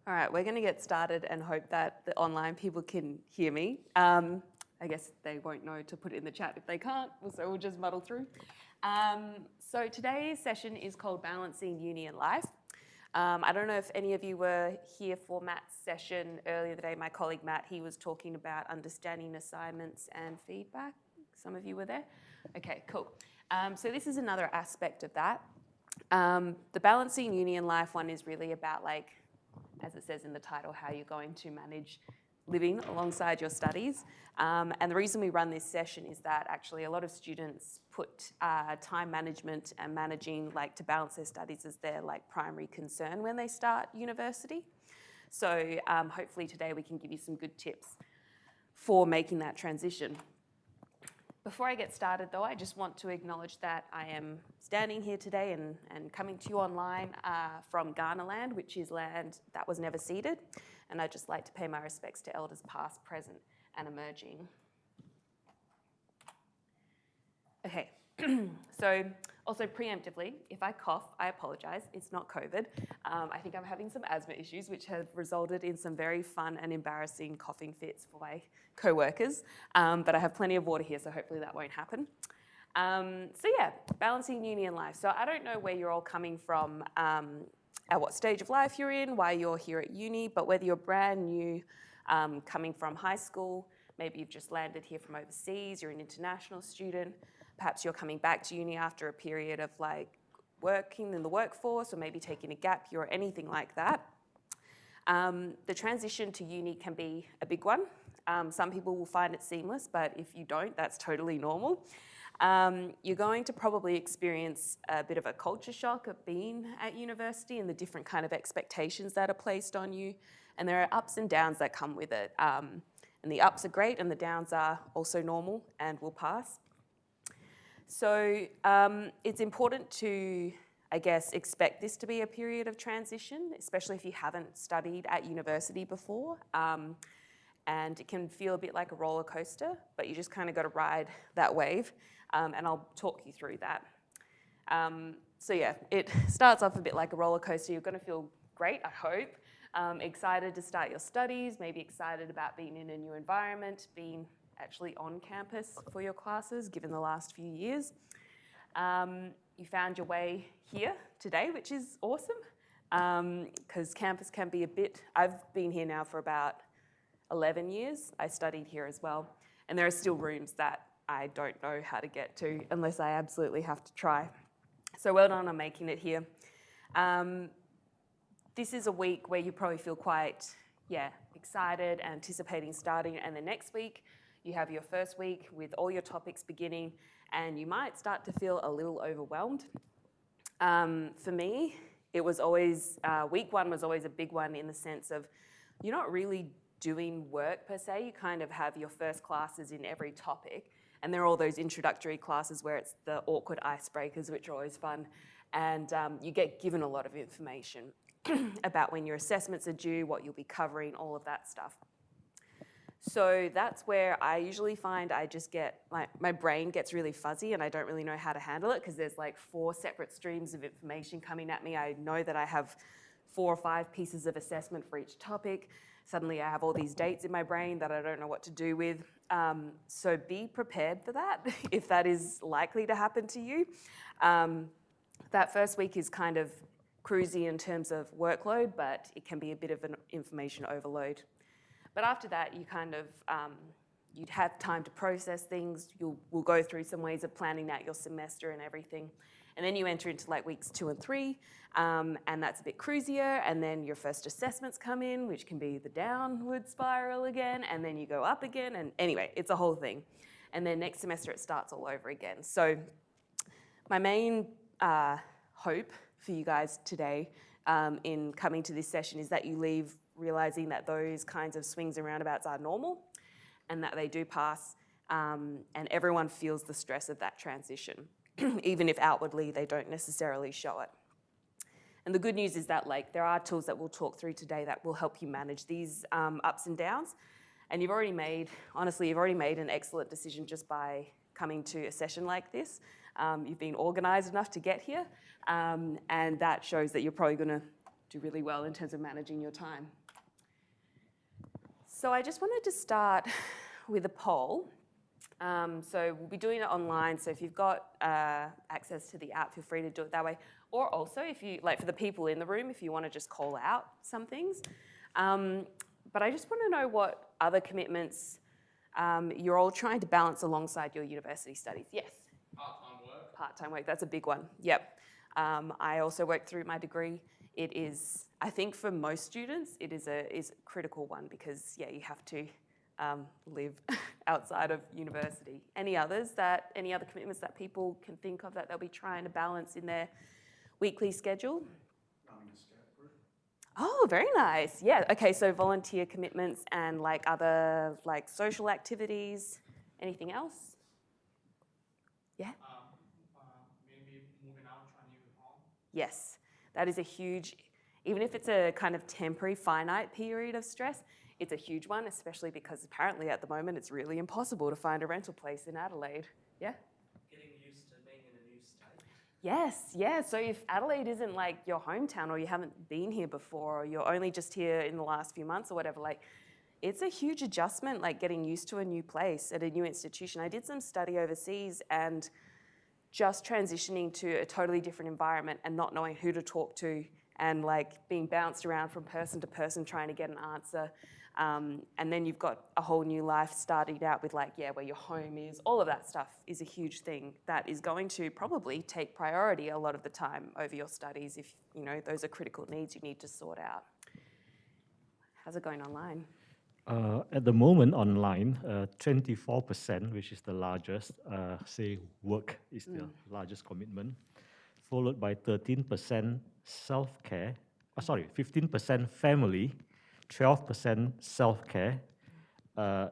All right, we're going to get started and hope that the online people can hear me. I guess they won't know to put it in the chat if they can't, so we'll just muddle through. So today's session is called Balancing Uni and Life. I don't know if any of you were here for Matt's session earlier today. My colleague Matt, he was talking about understanding assignments and feedback. Some of you were there? Okay, cool. So this is another aspect of that. The Balancing Uni and Life one is really about, like, as it says in the title, how you're going to manage living alongside your studies. And the reason we run this session is that actually a lot of students put time management and managing, like, to balance their studies as their, like, primary concern when they start university. So hopefully today we can give you some good tips for making that transition. Before I get started though, I just want to acknowledge that I am standing here today and coming to you online from Ghana land, which is land that was never ceded. And I'd just like to pay my respects to elders past, present, and emerging. Okay, so also preemptively, if I cough, I apologise. It's not COVID. I think I'm having some asthma issues, which have resulted in some very fun and embarrassing coughing fits for my co-workers. But I have plenty of water here, so hopefully that won't happen. So yeah, balancing uni and life. So I don't know where you're all coming from, at what stage of life you're in, why you're here at uni, but whether you're brand new, coming from high school, maybe you've just landed here from overseas, you're an international student, perhaps you're coming back to uni after a period of, like, working in the workforce or maybe taking a gap year or anything like that. The transition to uni can be a big one. Some people will find it seamless, but if you don't, that's totally normal. You're going to probably experience a bit of a culture shock of being at university and the different kind of expectations that are placed on you. And there are ups and downs that come with it. And the ups are great and the downs are also normal and will pass. So it's important to, I guess, expect this to be a period of transition, especially if you haven't studied at university before. And it can feel a bit like a roller coaster, but you just kind of got to ride that wave. And I'll talk you through that. So yeah, it starts off a bit like a roller coaster. You're going to feel great, I hope. Excited to start your studies, maybe excited about being in a new environment, being actually on campus for your classes, given the last few years. You found your way here today, which is awesome, because campus can be a bit, I've been here now for about 11 years. I studied here as well, and there are still rooms that I don't know how to get to unless I absolutely have to try. So well done on making it here. This is a week where you probably feel quite, excited, anticipating starting, and the next week you have your first week with all your topics beginning, and you might start to feel a little overwhelmed. For me, it was always, week one was always a big one in the sense of you're not really doing work per se. You kind of have your first classes in every topic, and there are all those introductory classes where it's the awkward icebreakers, which are always fun, and you get given a lot of information about when your assessments are due, what you'll be covering, all of that stuff. So that's where I usually find I just get, like, my brain gets really fuzzy and I don't really know how to handle it because there's like 4 separate streams of information coming at me. I know that I have 4 or 5 pieces of assessment for each topic. Suddenly I have all these dates in my brain that I don't know what to do with. So be prepared for that if that is likely to happen to you. That first week is kind of cruisy in terms of workload, but it can be a bit of an information overload. But after that, you kind of, you'd have time to process things. We'll go through some ways of planning out your semester and everything. And then you enter into like weeks 2 and 3, and that's a bit cruisier. And then your first assessments come in, which can be the downward spiral again, and then you go up again. And anyway, it's a whole thing. And then next semester, it starts all over again. So my main hope for you guys today in coming to this session is that you leave realizing that those kinds of swings and roundabouts are normal and that they do pass, and everyone feels the stress of that transition, even if outwardly they don't necessarily show it. And the good news is that, like, there are tools that we'll talk through today that will help you manage these ups and downs. And you've already made an excellent decision just by coming to a session like this. You've been organised enough to get here, and that shows that you're probably going to do really well in terms of managing your time. So I just wanted to start with a poll. So we'll be doing it online, so if you've got access to the app, feel free to do it that way. Or also, if you, like for the people in the room, if you want to just call out some things. But I just want to know what other commitments you're all trying to balance alongside your university studies. Yes? Part-time work. Part-time work, that's a big one, yep. I also worked through my degree. It is, I think for most students, it is a critical one because, yeah, you have to live outside of university. Any other commitments that people can think of that they'll be trying to balance in their weekly schedule? Running a scout group. Oh, very nice. Yeah, okay, so volunteer commitments and like other like social activities. Anything else? Yeah? Maybe moving out, trying new home. Yes, that is a huge, even if it's a kind of temporary, finite period of stress, it's a huge one, especially because apparently at the moment it's really impossible to find a rental place in Adelaide. Yeah? Getting used to being in a new state. Yes, yeah. So if Adelaide isn't like your hometown or you haven't been here before or you're only just here in the last few months or whatever, like it's a huge adjustment, like getting used to a new place at a new institution. I did some study overseas and just transitioning to a totally different environment and not knowing who to talk to and like being bounced around from person to person trying to get an answer. And then you've got a whole new life starting out with like, yeah, where your home is, all of that stuff is a huge thing that is going to probably take priority a lot of the time over your studies if, you know, those are critical needs you need to sort out. How's it going online? At the moment online, 24%, which is the largest, say work is the largest commitment, followed by 13% self-care, 15% family, 12% self-care, 8%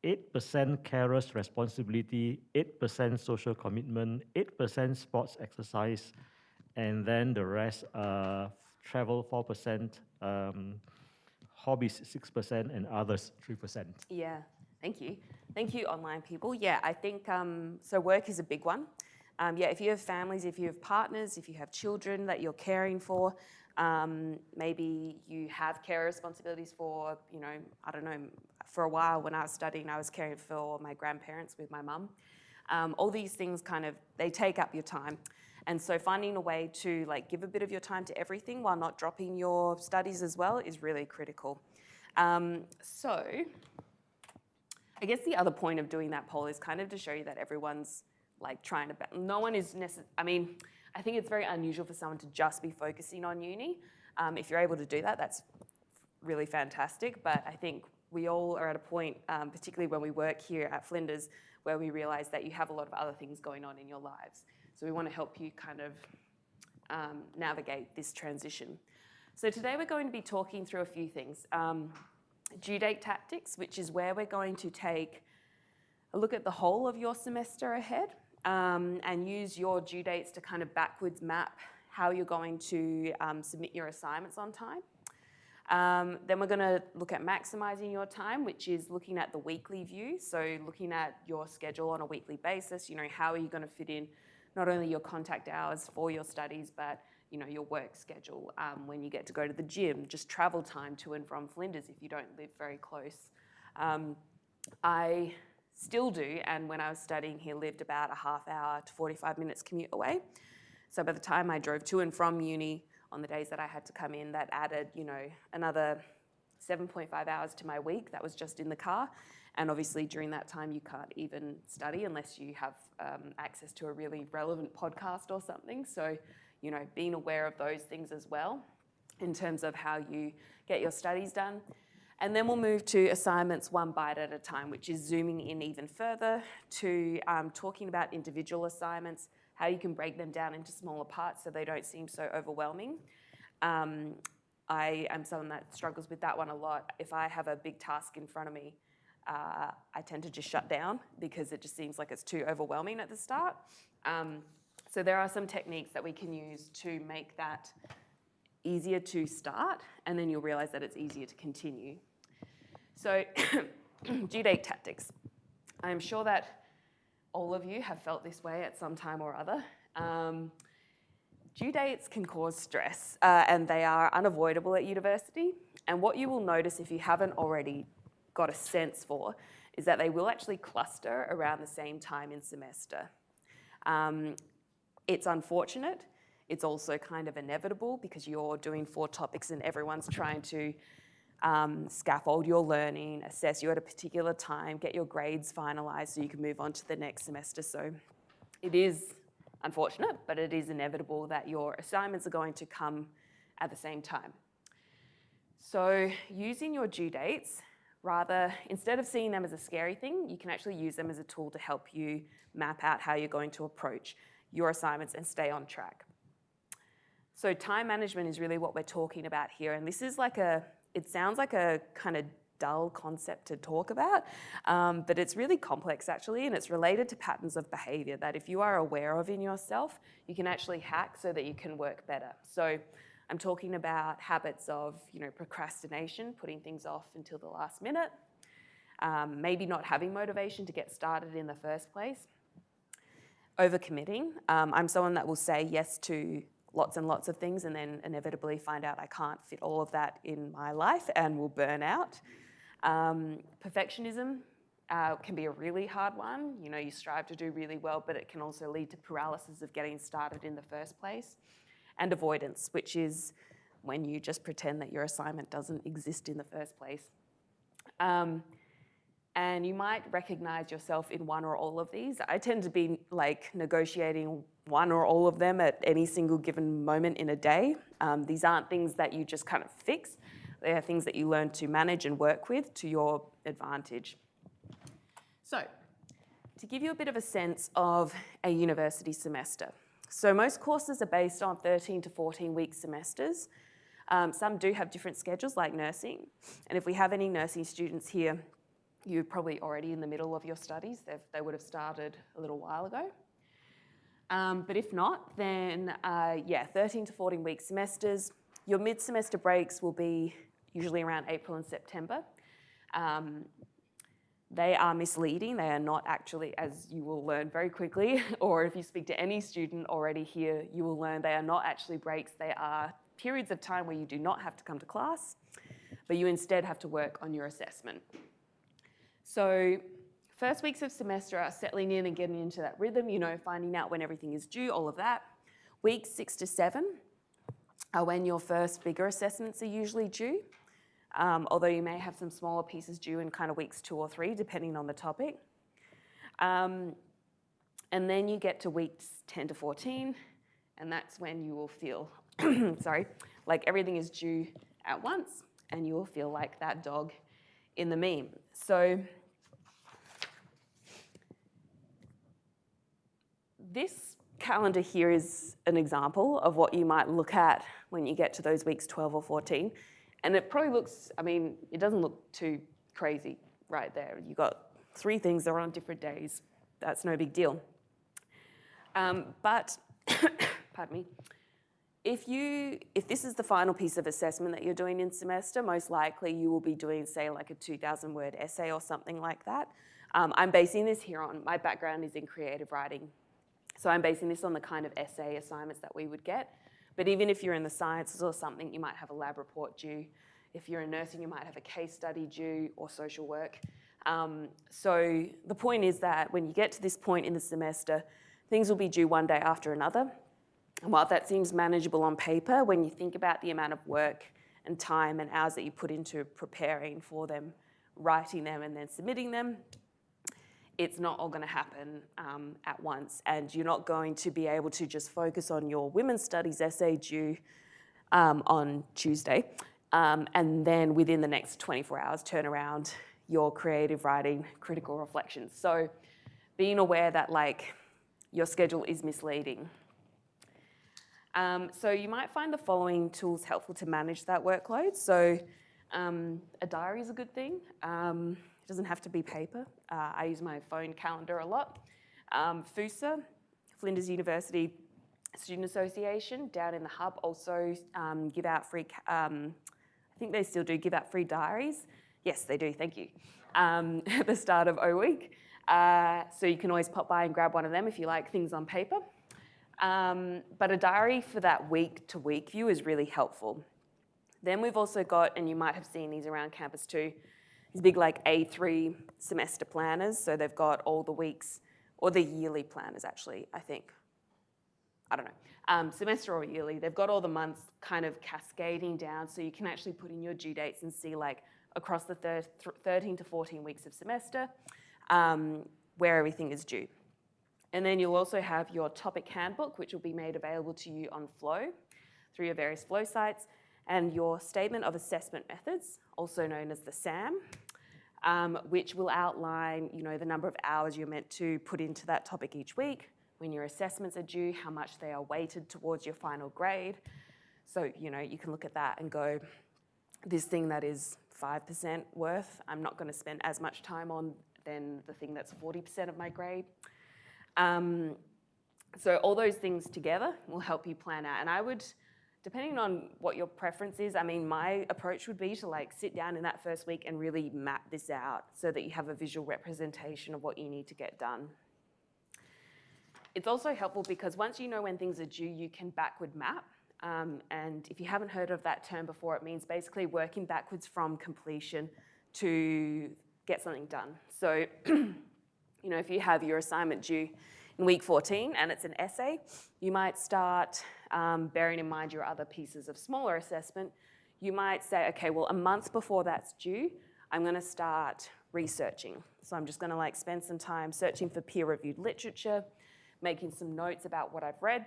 carers responsibility, 8% social commitment, 8% sports exercise, and then the rest, travel 4%, hobbies 6%, and others 3%. Yeah, thank you. Thank you, online people. Yeah, I think, so work is a big one. Yeah, if you have families, if you have partners, if you have children that you're caring for, maybe you have care responsibilities for, you know, I don't know, for a while when I was studying, I was caring for my grandparents with my mum. All these things kind of, they take up your time. And so finding a way to like give a bit of your time to everything while not dropping your studies as well is really critical. So I guess the other point of doing that poll is kind of to show you that everyone's like trying to, no one is I mean, I think it's very unusual for someone to just be focusing on uni. If you're able to do that, that's really fantastic. But I think we all are at a point, particularly when we work here at Flinders, where we realize that you have a lot of other things going on in your lives. So we want to help you kind of navigate this transition. So today we're going to be talking through a few things. Due date tactics, which is where we're going to take a look at the whole of your semester ahead and use your due dates to kind of backwards map how you're going to submit your assignments on time. Then we're going to look at maximising your time, which is looking at the weekly view. So looking at your schedule on a weekly basis, you know, how are you going to fit in not only your contact hours for your studies, but you know, your work schedule, when you get to go to the gym, just travel time to and from Flinders if you don't live very close. I still do, and when I was studying here, lived about a half hour to 45 minutes commute away. So by the time I drove to and from uni on the days that I had to come in, that added, you know, another 7.5 hours to my week. That was just in the car. And obviously during that time, you can't even study unless you have access to a really relevant podcast or something. So, you know, being aware of those things as well in terms of how you get your studies done. And then we'll move to assignments one bite at a time, which is zooming in even further to talking about individual assignments, how you can break them down into smaller parts so they don't seem so overwhelming. I am someone that struggles with that one a lot. If I have a big task in front of me, I tend to just shut down because it just seems like it's too overwhelming at the start. So there are some techniques that we can use to make that easier to start, and then you'll realize that it's easier to continue. So due date tactics. I'm sure that all of you have felt this way at some time or other. Due dates can cause stress and they are unavoidable at university. And what you will notice if you haven't already got a sense for is that they will actually cluster around the same time in semester. It's unfortunate. It's also kind of inevitable because you're doing 4 topics and everyone's trying to scaffold your learning, assess you at a particular time, get your grades finalised so you can move on to the next semester. So it is unfortunate, but it is inevitable that your assignments are going to come at the same time. So using your due dates, instead of seeing them as a scary thing, you can actually use them as a tool to help you map out how you're going to approach your assignments and stay on track. So time management is really what we're talking about here. And this is it sounds like a kind of dull concept to talk about, but it's really complex actually, and it's related to patterns of behavior that if you are aware of in yourself, you can actually hack so that you can work better. So I'm talking about habits of, procrastination, putting things off until the last minute, maybe not having motivation to get started in the first place, overcommitting. I'm someone that will say yes to lots and lots of things and then inevitably find out I can't fit all of that in my life and will burn out. Perfectionism can be a really hard one. You strive to do really well, but it can also lead to paralysis of getting started in the first place. And avoidance, which is when you just pretend that your assignment doesn't exist in the first place. And you might recognize yourself in one or all of these. I tend to be negotiating one or all of them at any single given moment in a day. These aren't things that you just kind of fix. They are things that you learn to manage and work with to your advantage. So, to give you a bit of a sense of a university semester. So most courses are based on 13 to 14-week semesters. Some do have different schedules, like nursing. And if we have any nursing students here, you're probably already in the middle of your studies. They would have started a little while ago. But if not, then 13 to 14-week semesters. Your mid-semester breaks will be usually around April and September. They are misleading. They are not actually, as you will learn very quickly, or if you speak to any student already here, you will learn they are not actually breaks. They are periods of time where you do not have to come to class, but you instead have to work on your assessment. So first weeks of semester are settling in and getting into that rhythm, finding out when everything is due, all of that. Weeks 6 to 7 are when your first bigger assessments are usually due. Although you may have some smaller pieces due in kind of weeks 2 or 3, depending on the topic. And then you get to weeks 10 to 14, and that's when you will feel, like everything is due at once, and you will feel like that dog in the meme. So this calendar here is an example of what you might look at when you get to those weeks 12 or 14. And it probably looks, it doesn't look too crazy right there. You've got 3 things that are on different days. That's no big deal. But, pardon me, if this is the final piece of assessment that you're doing in semester, most likely you will be doing, say, like a 2,000-word essay or something like that. I'm basing this here on, my background is in creative writing. So I'm basing this on the kind of essay assignments that we would get. But even if you're in the sciences or something, you might have a lab report due. If you're in nursing, you might have a case study due or social work. So the point is that when you get to this point in the semester, things will be due one day after another. And while that seems manageable on paper, when you think about the amount of work and time and hours that you put into preparing for them, writing them and then submitting them, it's not all going to happen at once, and you're not going to be able to just focus on your women's studies essay due on Tuesday, and then within the next 24 hours turn around your creative writing critical reflections. So being aware that your schedule is misleading. So you might find the following tools helpful to manage that workload. So a diary is a good thing. It doesn't have to be paper. I use my phone calendar a lot. FUSA, Flinders University Student Association, down in the hub, also give out free, I think they still do give out free diaries. Yes, they do, thank you. At the start of O Week. So you can always pop by and grab one of them if you like things on paper. But a diary for that week-to-week view is really helpful. Then we've also got, and you might have seen these around campus too, these big like A3 semester planners. So they've got all the weeks, or the yearly planners actually, I think. I don't know, semester or yearly. They've got all the months kind of cascading down, so you can actually put in your due dates and see like across the 13 to 14 weeks of semester where everything is due. And then you'll also have your topic handbook, which will be made available to you on Flow through your various Flow sites, and your statement of assessment methods, also known as the SAM, which will outline, the number of hours you're meant to put into that topic each week, when your assessments are due, how much they are weighted towards your final grade. So, you can look at that and go, this thing that is 5% worth, I'm not going to spend as much time on than the thing that's 40% of my grade. So all those things together will help you plan out. And I would, depending on what your preference is, my approach would be to like sit down in that first week and really map this out so that you have a visual representation of what you need to get done. It's also helpful because once you know when things are due, you can backward map. And if you haven't heard of that term before, it means basically working backwards from completion to get something done. So, if you have your assignment due in week 14 and it's an essay, you might start, bearing in mind your other pieces of smaller assessment, you might say, okay, well, a month before that's due, I'm going to start researching. So I'm just going to like spend some time searching for peer-reviewed literature, making some notes about what I've read,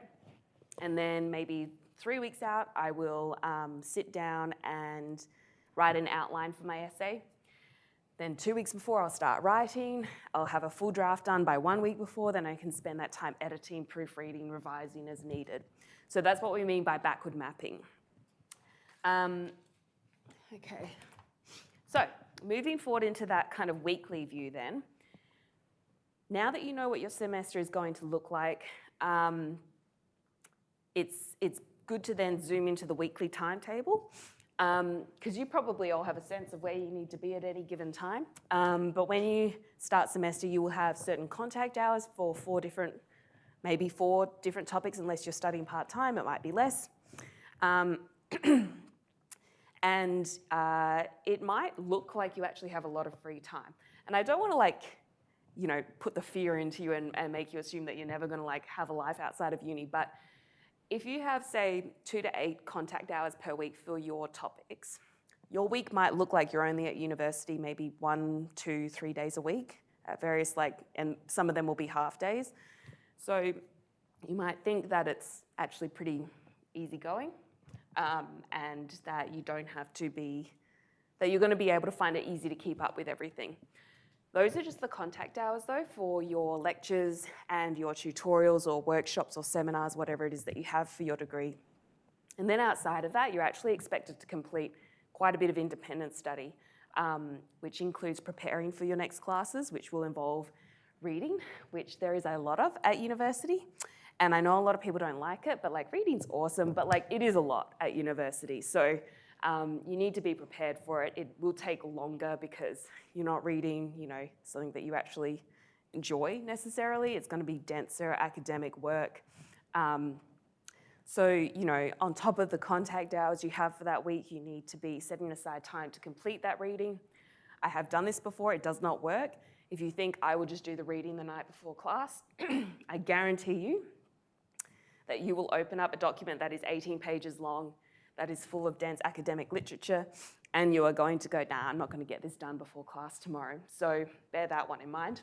and then maybe 3 weeks out, I will sit down and write an outline for my essay. Then 2 weeks before, I'll start writing. I'll have a full draft done by 1 week before, then I can spend that time editing, proofreading, revising as needed. So that's what we mean by backward mapping. Okay, so moving forward into that kind of weekly view then, now that you know what your semester is going to look like, it's good to then zoom into the weekly timetable, because you probably all have a sense of where you need to be at any given time. But when you start semester, you will have certain contact hours for maybe four different topics, unless you're studying part-time, it might be less. And it might look like you actually have a lot of free time. And I don't want to put the fear into you and make you assume that you're never going to have a life outside of uni. But if you have, say, 2 to 8 contact hours per week for your topics, your week might look like you're only at university maybe 1, 2, 3 days a week at various and some of them will be half days. So you might think that it's actually pretty easygoing, and that you don't have to that you're going to be able to find it easy to keep up with everything. Those are just the contact hours though for your lectures and your tutorials or workshops or seminars, whatever it is that you have for your degree. And then outside of that, you're actually expected to complete quite a bit of independent study, which includes preparing for your next classes, which will involve reading, which there is a lot of at university. And I know a lot of people don't like it, but reading's awesome, but it is a lot at university. So you need to be prepared for it. It will take longer because you're not reading, something that you actually enjoy necessarily. It's going to be denser academic work. So, on top of the contact hours you have for that week, you need to be setting aside time to complete that reading. I have done this before. It does not work. If you think I will just do the reading the night before class, I guarantee you that you will open up a document that is 18 pages long, that is full of dense academic literature, and you are going to go, nah, I'm not going to get this done before class tomorrow. So bear that one in mind.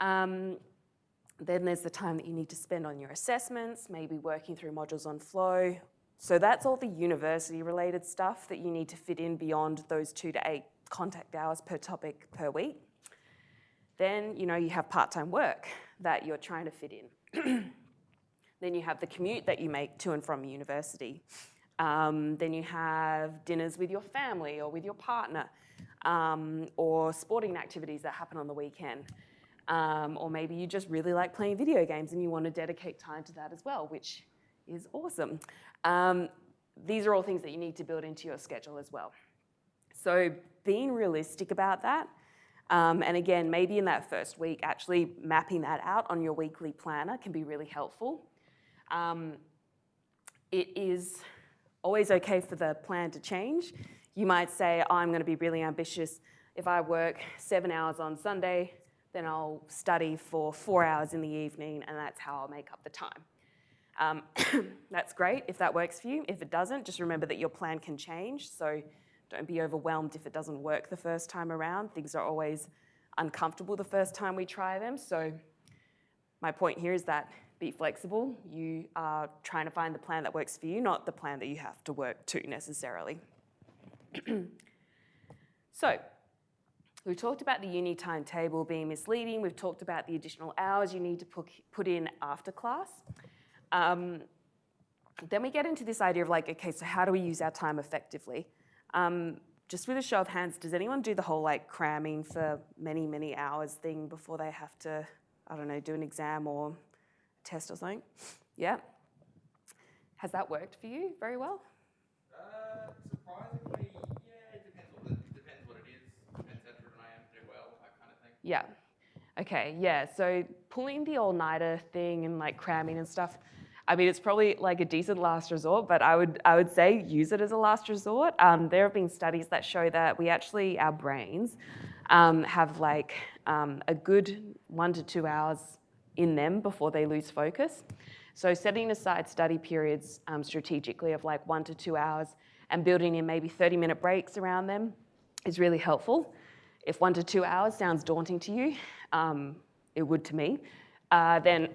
Then there's the time that you need to spend on your assessments, maybe working through modules on Flow. So that's all the university-related stuff that you need to fit in beyond those 2 to 8 contact hours per topic per week. Then, you have part-time work that you're trying to fit in. Then you have the commute that you make to and from university. Then you have dinners with your family or with your partner, or sporting activities that happen on the weekend. Or maybe you just really like playing video games and you want to dedicate time to that as well, which is awesome. These are all things that you need to build into your schedule as well. So being realistic about that, and again, maybe in that first week, actually mapping that out on your weekly planner can be really helpful. It is always okay for the plan to change. You might say, I'm going to be really ambitious. If I work 7 hours on Sunday, then I'll study for 4 hours in the evening, and that's how I'll make up the time. That's great if that works for you. If it doesn't, just remember that your plan can change, so don't be overwhelmed if it doesn't work the first time around. Things are always uncomfortable the first time we try them, so my point here is that be flexible. You are trying to find the plan that works for you, not the plan that you have to work to necessarily. So, we've talked about the uni timetable being misleading. We've talked about the additional hours you need to put in after class. Then we get into this idea of like, okay, so how do we use our time effectively? Just with a show of hands, does anyone do the whole like cramming for many, many hours thing before they have to, I don't know, do an exam or test or something? Yeah? Has that worked for you very well? Surprisingly, yeah, it depends what it is. Depends how driven I am to do well, that kind of thing. Yeah. Okay, yeah, so pulling the all-nighter thing and like cramming and stuff, I mean, it's probably like a decent last resort, but I would say use it as a last resort. There have been studies that show that our brains have like a good 1 to 2 hours in them before they lose focus. So setting aside study periods strategically of like 1 to 2 hours and building in maybe 30-minute breaks around them is really helpful. If 1 to 2 hours sounds daunting to you, it would to me, then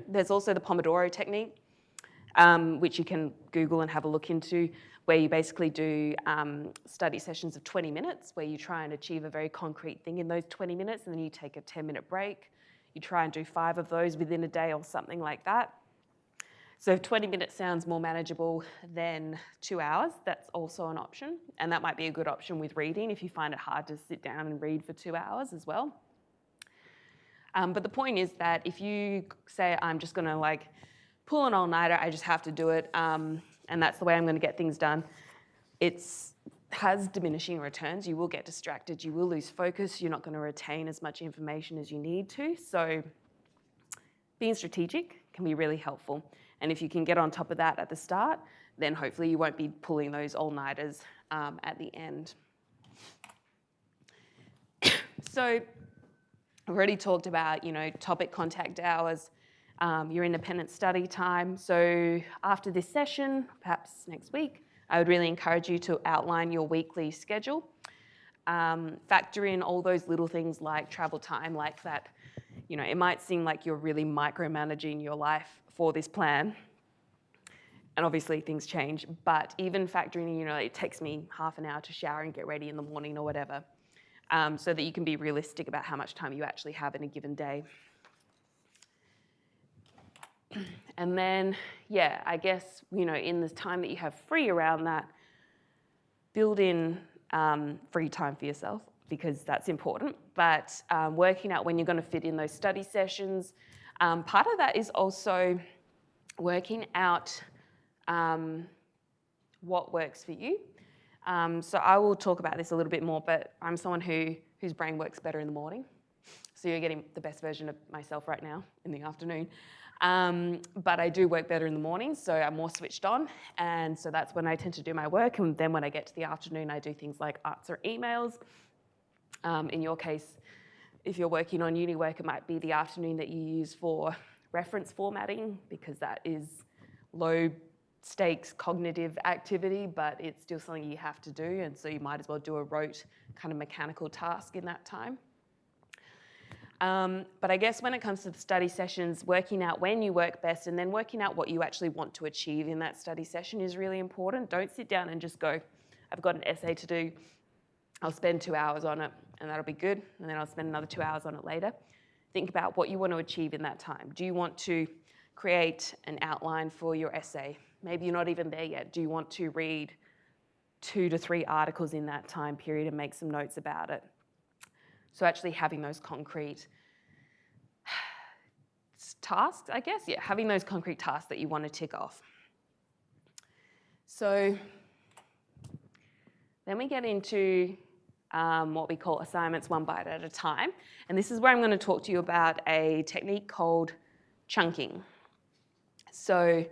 there's also the Pomodoro technique, which you can Google and have a look into, where you basically do study sessions of 20 minutes, where you try and achieve a very concrete thing in those 20 minutes, and then you take a 10-minute break. You try and do 5 of those within a day or something like that. So if 20 minutes sounds more manageable than 2 hours, that's also an option. And that might be a good option with reading if you find it hard to sit down and read for 2 hours as well. But the point is that if you say, I'm just gonna like pull an all-nighter, I just have to do it, and that's the way I'm gonna get things done, it has diminishing returns. You will get distracted, you will lose focus, you're not gonna retain as much information as you need to. So being strategic can be really helpful. And if you can get on top of that at the start, then hopefully you won't be pulling those all-nighters at the end. So I've already talked about, topic contact hours, your independent study time. So after this session, perhaps next week, I would really encourage you to outline your weekly schedule. Factor in all those little things like travel time, like that. It might seem like you're really micromanaging your life for this plan. And obviously things change, but even factoring in, it takes me half an hour to shower and get ready in the morning or whatever, so that you can be realistic about how much time you actually have in a given day. And then, yeah, I guess, in the time that you have free around that, build in free time for yourself, because that's important. But working out when you're going to fit in those study sessions. Part of that is also working out what works for you. So I will talk about this a little bit more, but I'm someone whose brain works better in the morning. So you're getting the best version of myself right now in the afternoon. But I do work better in the morning, so I'm more switched on. And so that's when I tend to do my work. And then when I get to the afternoon, I do things like answer emails. In your case, if you're working on uni work, it might be the afternoon that you use for reference formatting, because that is low stakes cognitive activity, but it's still something you have to do. And so you might as well do a rote kind of mechanical task in that time. But I guess when it comes to the study sessions, working out when you work best and then working out what you actually want to achieve in that study session is really important. Don't sit down and just go, I've got an essay to do, I'll spend 2 hours on it and that'll be good, and then I'll spend another 2 hours on it later. Think about what you want to achieve in that time. Do you want to create an outline for your essay? Maybe you're not even there yet. Do you want to read 2 to 3 articles in that time period and make some notes about it? So actually having those concrete tasks, I guess, yeah, having those concrete tasks that you want to tick off. So then we get into what we call assignments 1 bite at a time. And this is where I'm going to talk to you about a technique called chunking. So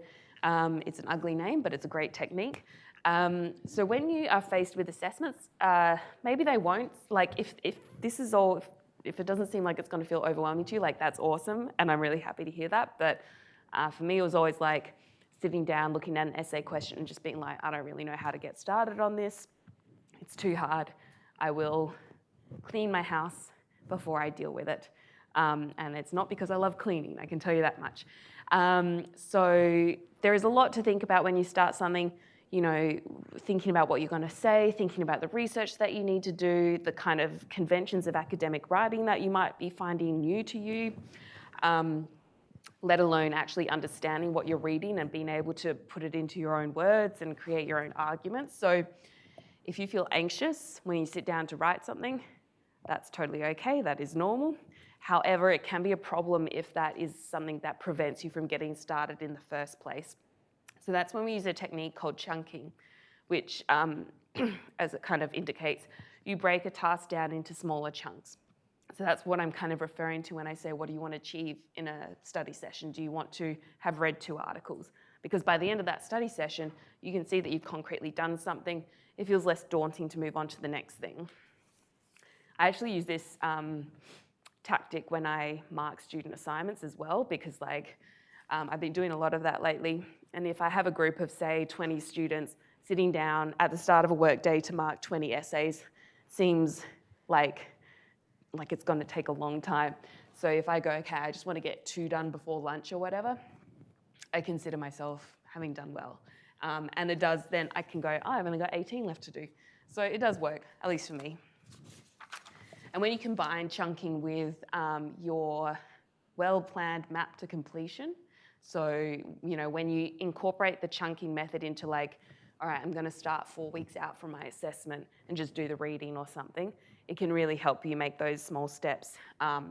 it's an ugly name, but it's a great technique. So when you are faced with assessments, maybe they won't, like if this is all, if it doesn't seem like it's going to feel overwhelming to you, like that's awesome, and I'm really happy to hear that. But for me, it was always like sitting down, looking at an essay question and just being like, I don't really know how to get started on this. It's too hard. I will clean my house before I deal with it. And it's not because I love cleaning, I can tell you that much. So there is a lot to think about when you start something, you know, thinking about what you're going to say, thinking about the research that you need to do, the kind of conventions of academic writing that you might be finding new to you, let alone actually understanding what you're reading and being able to put it into your own words and create your own arguments. So if you feel anxious when you sit down to write something, that's totally okay, that is normal. However, it can be a problem if that is something that prevents you from getting started in the first place. So that's when we use a technique called chunking, which, as it kind of indicates, you break a task down into smaller chunks. So that's what I'm kind of referring to when I say, what do you want to achieve in a study session? Do you want to have read 2 articles? Because by the end of that study session, you can see that you've concretely done something. It feels less daunting to move on to the next thing. I actually use this tactic when I mark student assignments as well, because I've been doing a lot of that lately. And if I have a group of, say, 20 students sitting down at the start of a work day to mark 20 essays, seems like it's going to take a long time. So if I go, okay, I just want to get 2 done before lunch or whatever, I consider myself having done well. And it does, then I can go, oh, I've only got 18 left to do. So it does work, at least for me. And when you combine chunking with your well-planned map to completion, so, you know, when you incorporate the chunking method into like, all right, I'm going to start 4 weeks out from my assessment and just do the reading or something, it can really help you make those small steps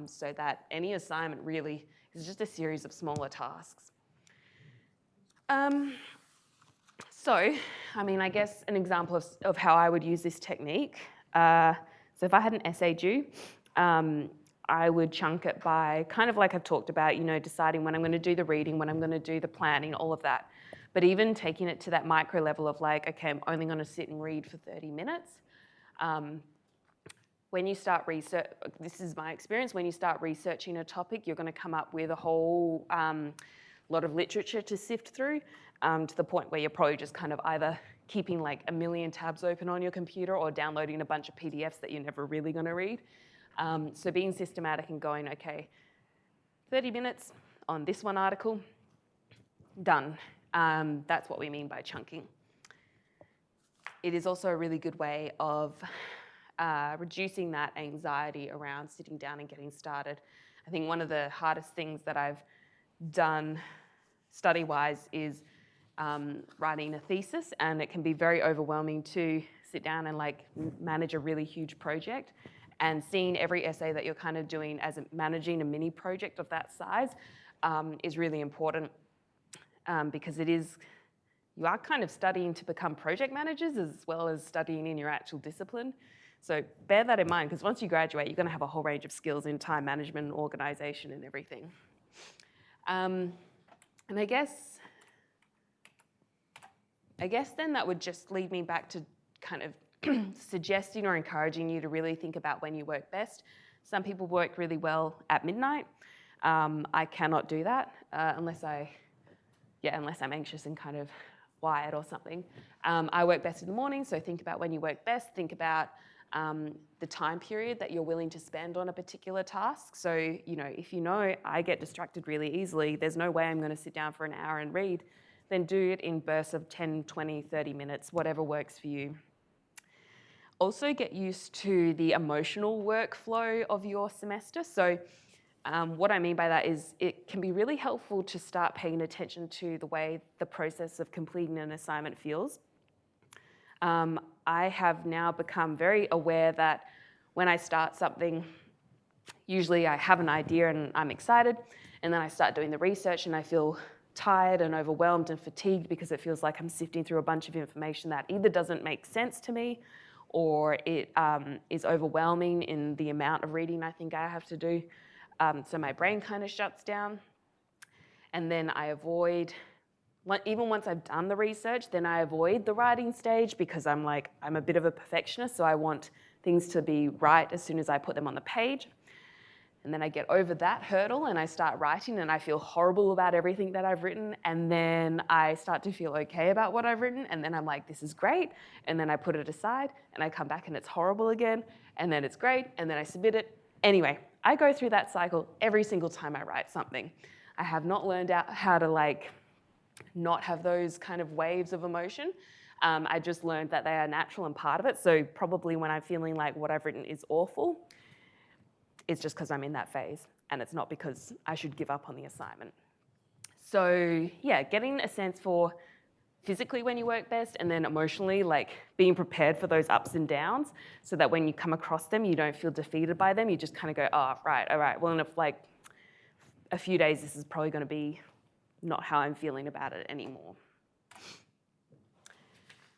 so that any assignment really is just a series of smaller tasks. So, I mean, I guess an example of how I would use this technique. So if I had an essay due, I would chunk it by kind of like I've talked about, you know, deciding when I'm going to do the reading, when I'm going to do the planning, all of that. But even taking it to that micro level of like, okay, I'm only going to sit and read for 30 minutes. When you start research, this is my experience, when you start researching a topic, you're going to come up with a whole lot of literature to sift through to the point where you're probably just kind of either keeping like a million tabs open on your computer or downloading a bunch of PDFs that you're never really going to read. So being systematic and going, okay, 30 minutes on this one article, done. That's what we mean by chunking. It is also a really good way of reducing that anxiety around sitting down and getting started. I think one of the hardest things that I've done study-wise is writing a thesis, and it can be very overwhelming to sit down and like manage a really huge project. And seeing every essay that you're kind of doing as managing a mini project of that size is really important because you are kind of studying to become project managers as well as studying in your actual discipline. So bear that in mind, because once you graduate, you're going to have a whole range of skills in time management and organisation and everything. And I guess then that would just lead me back to kind of suggesting or encouraging you to really think about when you work best. Some people work really well at midnight. I cannot do that unless I'm anxious and kind of wired or something. I work best in the morning, so think about when you work best. Think about the time period that you're willing to spend on a particular task. So, you know, if you know I get distracted really easily, there's no way I'm going to sit down for an hour and read, then do it in bursts of 10, 20, 30 minutes, whatever works for you. Also get used to the emotional workflow of your semester. So what I mean by that is it can be really helpful to start paying attention to the way the process of completing an assignment feels. I have now become very aware that when I start something, usually I have an idea and I'm excited, and then I start doing the research and I feel tired and overwhelmed and fatigued because it feels like I'm sifting through a bunch of information that either doesn't make sense to me or it is overwhelming in the amount of reading I think I have to do. So my brain kind of shuts down. And then I avoid, even once I've done the research, then I avoid the writing stage because I'm a bit of a perfectionist, so I want things to be right as soon as I put them on the page. And then I get over that hurdle and I start writing and I feel horrible about everything that I've written. And then I start to feel okay about what I've written. And then I'm like, this is great. And then I put it aside and I come back and it's horrible again. And then it's great. And then I submit it. Anyway, I go through that cycle every single time I write something. I have not learned out how to not have those kind of waves of emotion. I just learned that they are natural and part of it. So probably when I'm feeling like what I've written is awful, it's just because I'm in that phase and it's not because I should give up on the assignment. So yeah, getting a sense for physically when you work best and then emotionally, being prepared for those ups and downs so that when you come across them, you don't feel defeated by them. You just kind of go, oh, right, all right. Well, in a few days, this is probably going to be not how I'm feeling about it anymore.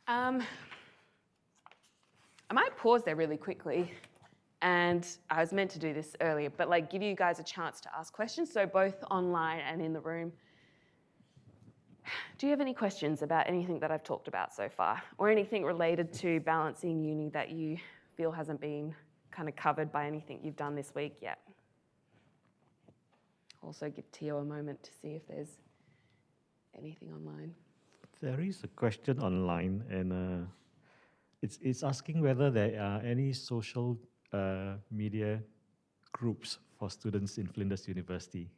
I might pause there really quickly. And I was meant to do this earlier, but give you guys a chance to ask questions, so both online and in the room. Do you have any questions about anything that I've talked about so far, or anything related to balancing uni that you feel hasn't been kind of covered by anything you've done this week yet? Also give Tio a moment to see if there's anything online. There is a question online, and it's asking whether there are any social media groups for students in Flinders University,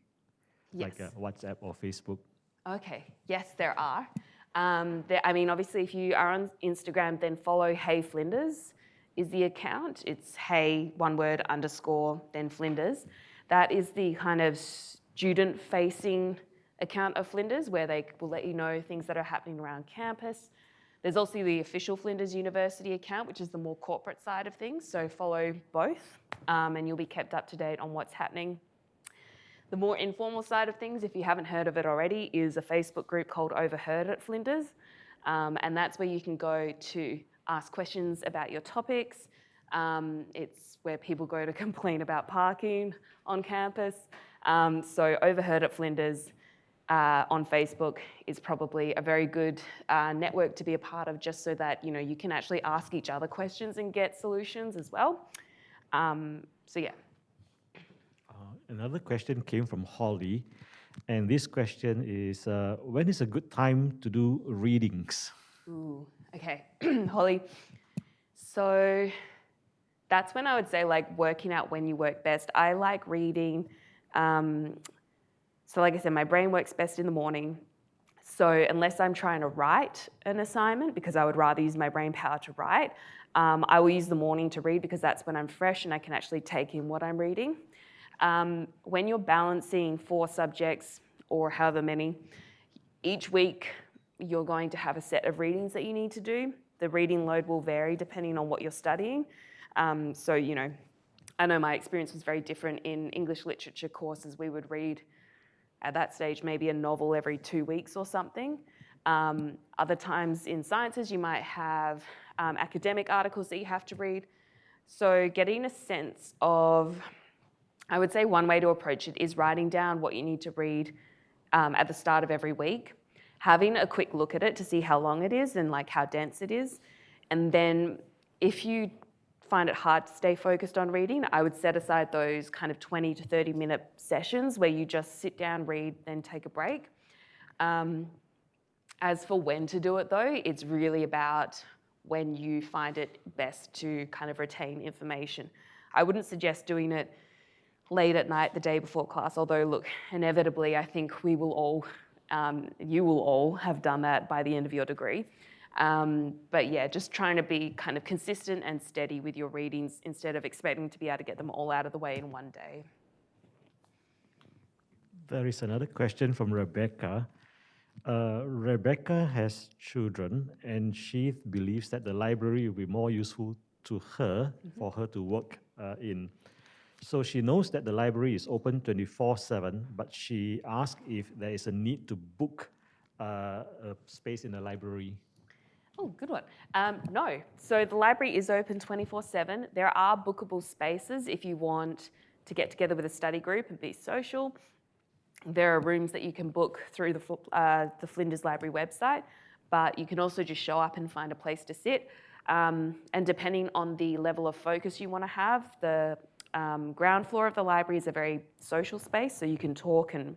Yes. like WhatsApp or Facebook. Okay, yes, there are. Obviously, if you are on Instagram, then follow Hey Flinders is the account. It's Hey, one word, _ then Flinders. That is the kind of student-facing account of Flinders where they will let you know things that are happening around campus. There's also the official Flinders University account, which is the more corporate side of things. So follow both and you'll be kept up to date on what's happening. The more informal side of things, if you haven't heard of it already, is a Facebook group called Overheard at Flinders. And that's where you can go to ask questions about your topics. It's where people go to complain about parking on campus. So Overheard at Flinders on Facebook is probably a very good network to be a part of, just so that you can actually ask each other questions and get solutions as well. So yeah. Another question came from Holly, and this question is, when is a good time to do readings? Ooh, okay, Holly. So that's when I would say working out when you work best. I like reading. So like I said, my brain works best in the morning. So unless I'm trying to write an assignment, because I would rather use my brain power to write, I will use the morning to read because that's when I'm fresh and I can actually take in what I'm reading. When you're balancing 4 subjects or however many, each week you're going to have a set of readings that you need to do. The reading load will vary depending on what you're studying. I know my experience was very different in English literature courses. We would read, at that stage, maybe a novel every 2 weeks or something. Other times in sciences, you might have academic articles that you have to read. So getting a sense of, I would say one way to approach it is writing down what you need to read at the start of every week, having a quick look at it to see how long it is and how dense it is. And then if you find it hard to stay focused on reading, I would set aside those kind of 20 to 30 minute sessions where you just sit down, read, then take a break. As for when to do it though, it's really about when you find it best to kind of retain information. I wouldn't suggest doing it late at night the day before class, although look, inevitably I think we will all, you will all have done that by the end of your degree. But yeah, just trying to be kind of consistent and steady with your readings instead of expecting to be able to get them all out of the way in one day. There is another question from Rebecca. Rebecca has children and she believes that the library will be more useful to her for her to work in. So she knows that the library is open 24/7, but she asked if there is a need to book a space in the library. Oh, good one. No. So the library is open 24/7. There are bookable spaces if you want to get together with a study group and be social. There are rooms that you can book through the Flinders Library website, but you can also just show up and find a place to sit. And depending on the level of focus you want to have, the ground floor of the library is a very social space, so you can talk and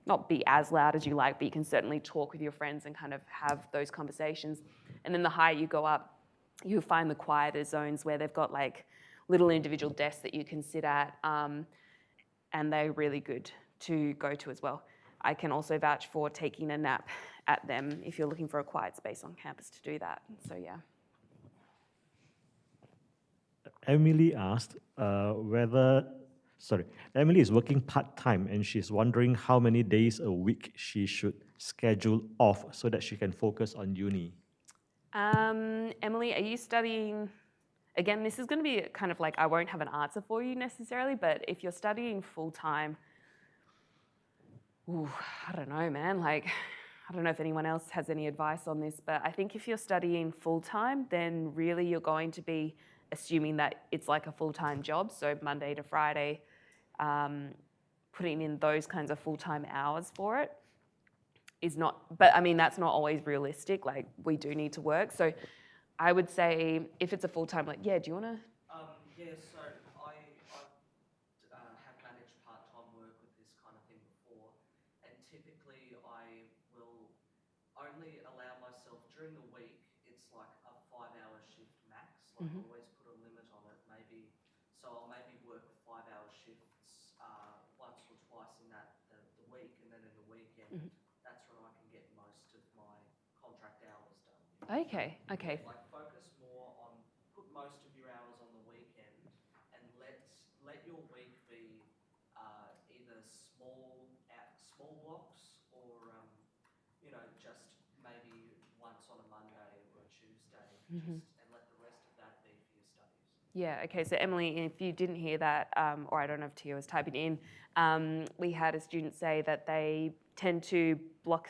not be as loud as you like, but you can certainly talk with your friends and kind of have those conversations. And then the higher you go up, you'll find the quieter zones where they've got like little individual desks that you can sit at, and they're really good to go to as well. I can also vouch for taking a nap at them if you're looking for a quiet space on campus to do that. So yeah. Emily asked Emily is working part-time and she's wondering how many days a week she should schedule off so that she can focus on uni. Emily, are you studying? Again, this is going to be kind of like, I won't have an answer for you necessarily, but if you're studying full-time, I don't know, man. Like, I don't know if anyone else has any advice on this, but I think if you're studying full-time, then really you're going to be assuming that it's like a full-time job, so Monday to Friday, putting in those kinds of full-time hours for it is not, but I mean, that's not always realistic. Like, we do need to work. So I would say if it's a full-time, like, yeah, do you want to? Yeah, so I have managed part-time work with this kind of thing before, and typically I will only allow myself during the week, it's like a 5-hour shift max. Like, I always put a limit on it, maybe. So I'll maybe work 5-hour shifts once or twice in the week, and then in the weekend, that's when I can get most of my contract hours done. Okay. Like, focus more on, put most of your hours on the weekend, and let your week be either small blocks or just maybe once on a Monday or a Tuesday, and let the rest of that be for your studies. Yeah, okay, so Emily, if you didn't hear that, or I don't know if Tia was typing in, we had a student say that they tend to block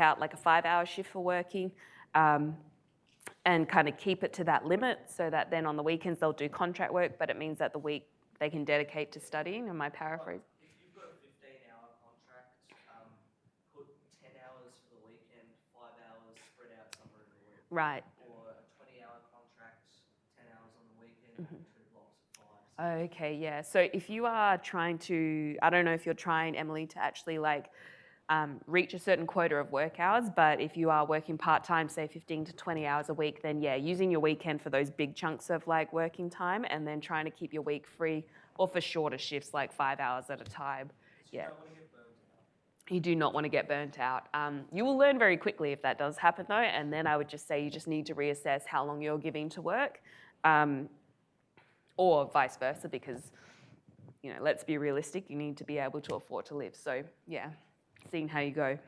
out like a 5-hour shift for working, and kind of keep it to that limit so that then on the weekends they'll do contract work, but it means that the week they can dedicate to studying. Am I paraphrasing? If you've got a 15-hour contract, put 10 hours for the weekend, 5 hours spread out somewhere in the week. Right. Or a 20-hour contract, 10 hours on the weekend, 2 blocks of 5. Okay, yeah. So if you are trying to, I don't know if you're trying, Emily, to actually like reach a certain quota of work hours, but if you are working part-time, say 15 to 20 hours a week, then yeah, using your weekend for those big chunks of like working time and then trying to keep your week free or for shorter shifts, like 5 hours at a time. Yeah. You don't want to get burnt out. You do not want to get burnt out. You will learn very quickly if that does happen though, and then I would just say you just need to reassess how long you're giving to work, or vice versa, because, let's be realistic, you need to be able to afford to live. So yeah, seeing how you go.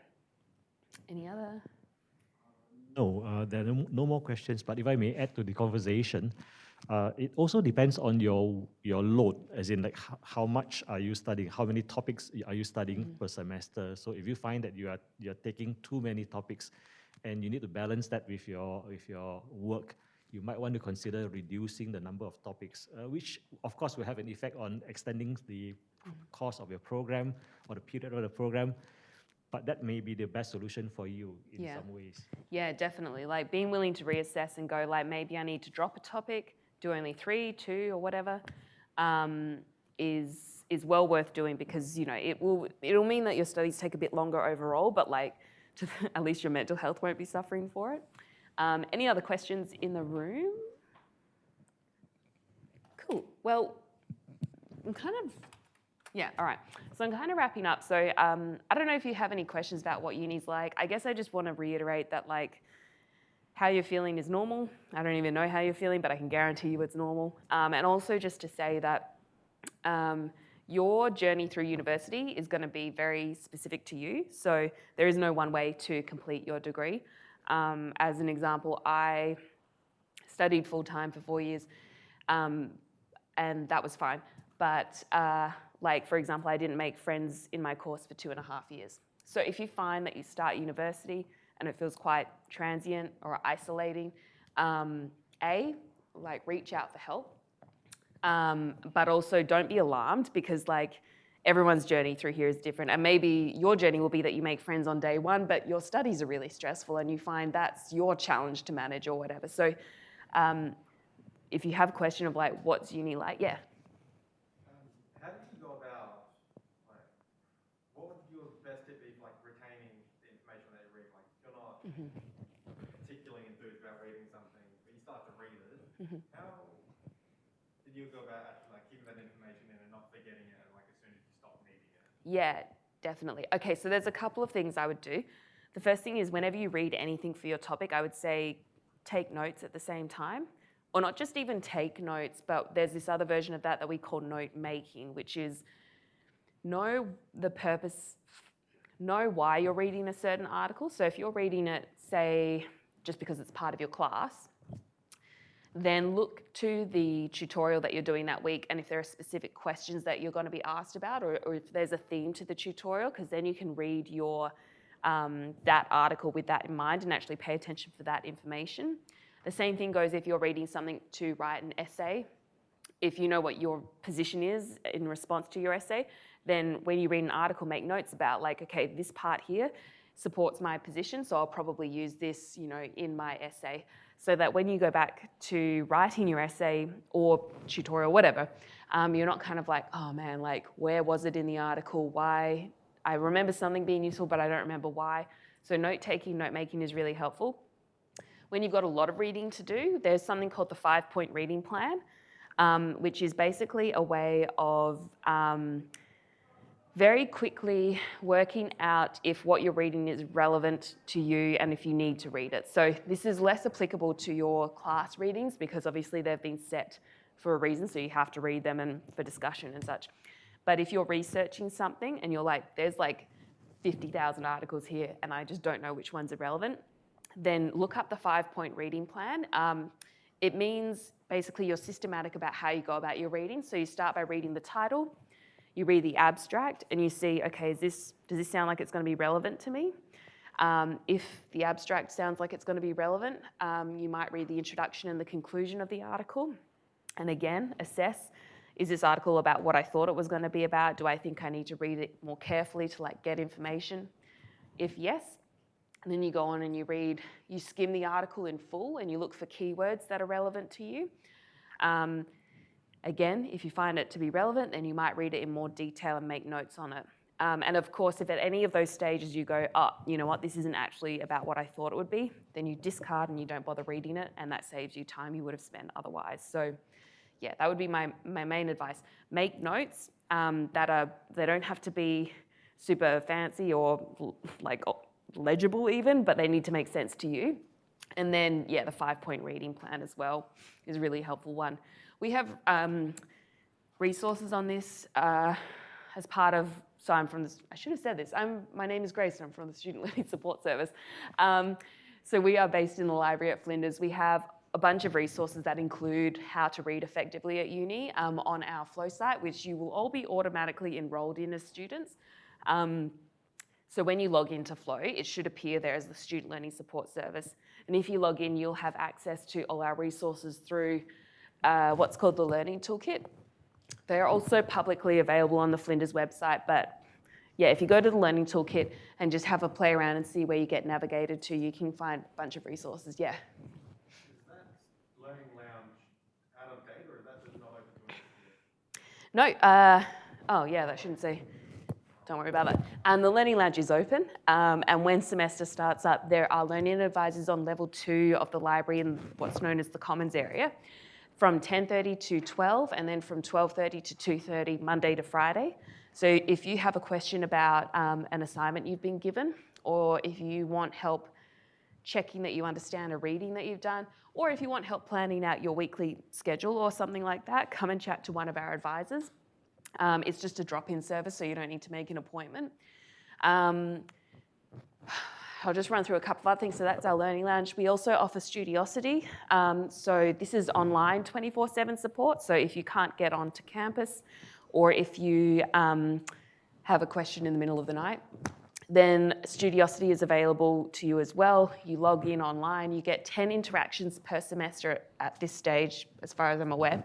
Any other? No, there are no more questions, but if I may add to the conversation, it also depends on your load, as in like how much are you studying, how many topics are you studying per semester. So if you find that you're taking too many topics and you need to balance that with your work, you might want to consider reducing the number of topics, which of course will have an effect on extending the course of your program or the period of the program. But that may be the best solution for you in some ways. Yeah, definitely. Like being willing to reassess and go like, maybe I need to drop a topic, do only 3, 2 or whatever, is well worth doing, because it'll mean that your studies take a bit longer overall, but like at least your mental health won't be suffering for it. Any other questions in the room? Cool. Well, I'm kind of. Yeah, all right. So I'm kind of wrapping up. So I don't know if you have any questions about what uni's like. I guess I just want to reiterate that like how you're feeling is normal. I don't even know how you're feeling, but I can guarantee you it's normal. And also just to say that your journey through university is going to be very specific to you. So there is no one way to complete your degree. As an example, I studied full-time for 4 years, and that was fine. But like, for example, I didn't make friends in my course for 2.5 years. So if you find that you start university and it feels quite transient or isolating, like reach out for help. But also don't be alarmed, because like everyone's journey through here is different. And maybe your journey will be that you make friends on day one, but your studies are really stressful and you find that's your challenge to manage or whatever. So if you have a question of like, what's uni like? Yeah. How do you go about, like, what would your best tip be for like retaining the information that you read? Like, you're not particularly enthused about reading something, but you start to read it. How did you go about actually like keeping that information in and not forgetting it like as soon as you stop needing it? Yeah, definitely. Okay, so there's a couple of things I would do. The first thing is whenever you read anything for your topic, I would say take notes at the same time. Or not just even take notes, but there's this other version of that we call note making, which is know the purpose, know why you're reading a certain article. So if you're reading it, say, just because it's part of your class, then look to the tutorial that you're doing that week, and if there are specific questions that you're going to be asked about, or if there's a theme to the tutorial, because then you can read your that article with that in mind and actually pay attention for that information. The same thing goes if you're reading something to write an essay. If you know what your position is in response to your essay, then when you read an article, make notes about like, okay, this part here supports my position, so I'll probably use this, in my essay, so that when you go back to writing your essay or tutorial, whatever, you're not kind of like, oh man, like where was it in the article? Why? I remember something being useful, but I don't remember why. So note-taking, note-making is really helpful. When you've got a lot of reading to do, there's something called the 5-point reading plan, which is basically a way of very quickly working out if what you're reading is relevant to you and if you need to read it. So this is less applicable to your class readings because obviously they've been set for a reason, so you have to read them and for discussion and such. But if you're researching something and you're like, there's like 50,000 articles here and I just don't know which ones are relevant, then look up the 5-point reading plan. It means basically you're systematic about how you go about your reading. So you start by reading the title, you read the abstract, and you see, okay, does this sound like it's going to be relevant to me? If the abstract sounds like it's going to be relevant, you might read the introduction and the conclusion of the article. And again, assess, is this article about what I thought it was going to be about? Do I think I need to read it more carefully to like get information? If yes, and then you go on and you skim the article in full and you look for keywords that are relevant to you. Again, if you find it to be relevant, then you might read it in more detail and make notes on it. And of course, if at any of those stages you go, oh, you know what, this isn't actually about what I thought it would be, then you discard and you don't bother reading it, and that saves you time you would have spent otherwise. So yeah, that would be my main advice. Make notes they don't have to be super fancy or like legible even, but they need to make sense to you. And then, yeah, the 5-point reading plan as well is a really helpful one. We have resources on this as part of, so I'm from I should have said this, my name is Grace and I'm from the Student Learning Support Service. So we are based in the library at Flinders. We have a bunch of resources that include how to read effectively at uni on our Flow site, which you will all be automatically enrolled in as students. So when you log into Flow, it should appear there as the Student Learning Support Service. And if you log in, you'll have access to all our resources through what's called the Learning Toolkit. They are also publicly available on the Flinders website, but yeah, if you go to the Learning Toolkit and just have a play around and see where you get navigated to, you can find a bunch of resources, yeah. Is that Learning Lounge out of date, or is that just not open to us yet? No, oh yeah, that shouldn't say. Don't worry about that. And the Learning Lounge is open, and when semester starts up, there are learning advisors on level 2 of the library in what's known as the Commons area, from 10:30 to 12, and then from 12:30 to 2:30, Monday to Friday. So if you have a question about an assignment you've been given, or if you want help checking that you understand a reading that you've done, or if you want help planning out your weekly schedule or something like that, come and chat to one of our advisors. It's just a drop-in service, so you don't need to make an appointment. I'll just run through a couple of other things. So that's our Learning Lounge. We also offer Studiosity. So this is online 24/7 support. So if you can't get onto campus, or if you have a question in the middle of the night, then Studiosity is available to you as well. You log in online. You get 10 interactions per semester at this stage, as far as I'm aware.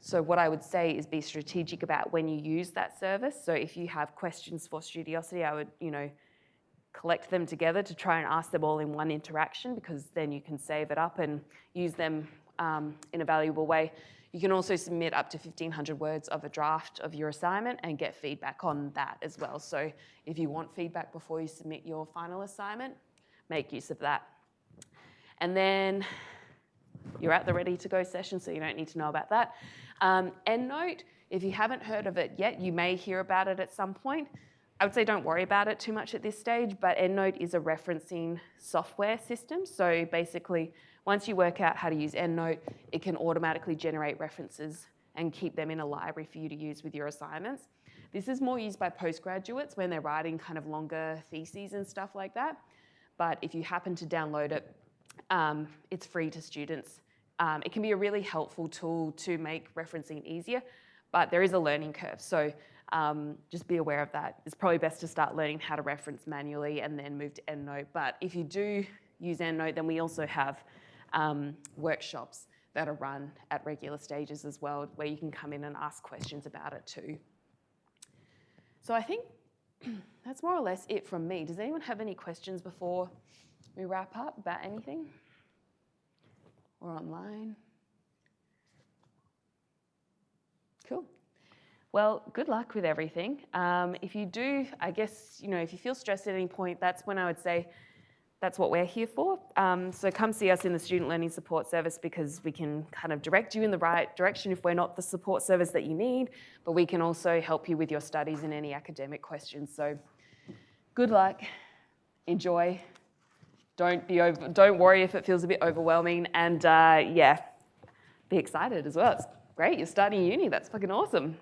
So what I would say is be strategic about when you use that service. So if you have questions for Studiosity, I would, collect them together to try and ask them all in one interaction, because then you can save it up and use them in a valuable way. You can also submit up to 1,500 words of a draft of your assignment and get feedback on that as well. So if you want feedback before you submit your final assignment, make use of that. And then you're at the ready to go session, so you don't need to know about that. EndNote, if you haven't heard of it yet, you may hear about it at some point. I would say don't worry about it too much at this stage, but EndNote is a referencing software system. So basically, once you work out how to use EndNote, it can automatically generate references and keep them in a library for you to use with your assignments. This is more used by postgraduates when they're writing kind of longer theses and stuff like that. But if you happen to download it, it's free to students. It can be a really helpful tool to make referencing easier, but there is a learning curve. So just be aware of that. It's probably best to start learning how to reference manually and then move to EndNote. But if you do use EndNote, then we also have workshops that are run at regular stages as well, where you can come in and ask questions about it too. So I think that's more or less it from me. Does anyone have any questions before we wrap up about anything? Or online? Cool. Well, good luck with everything. If you do, I guess, if you feel stressed at any point, that's when I would say that's what we're here for. So come see us in the Student Learning Support Service, because we can kind of direct you in the right direction if we're not the support service that you need, but we can also help you with your studies and any academic questions. So good luck, enjoy. Don't worry if it feels a bit overwhelming, and be excited as well. It's great, you're starting uni, that's fucking awesome.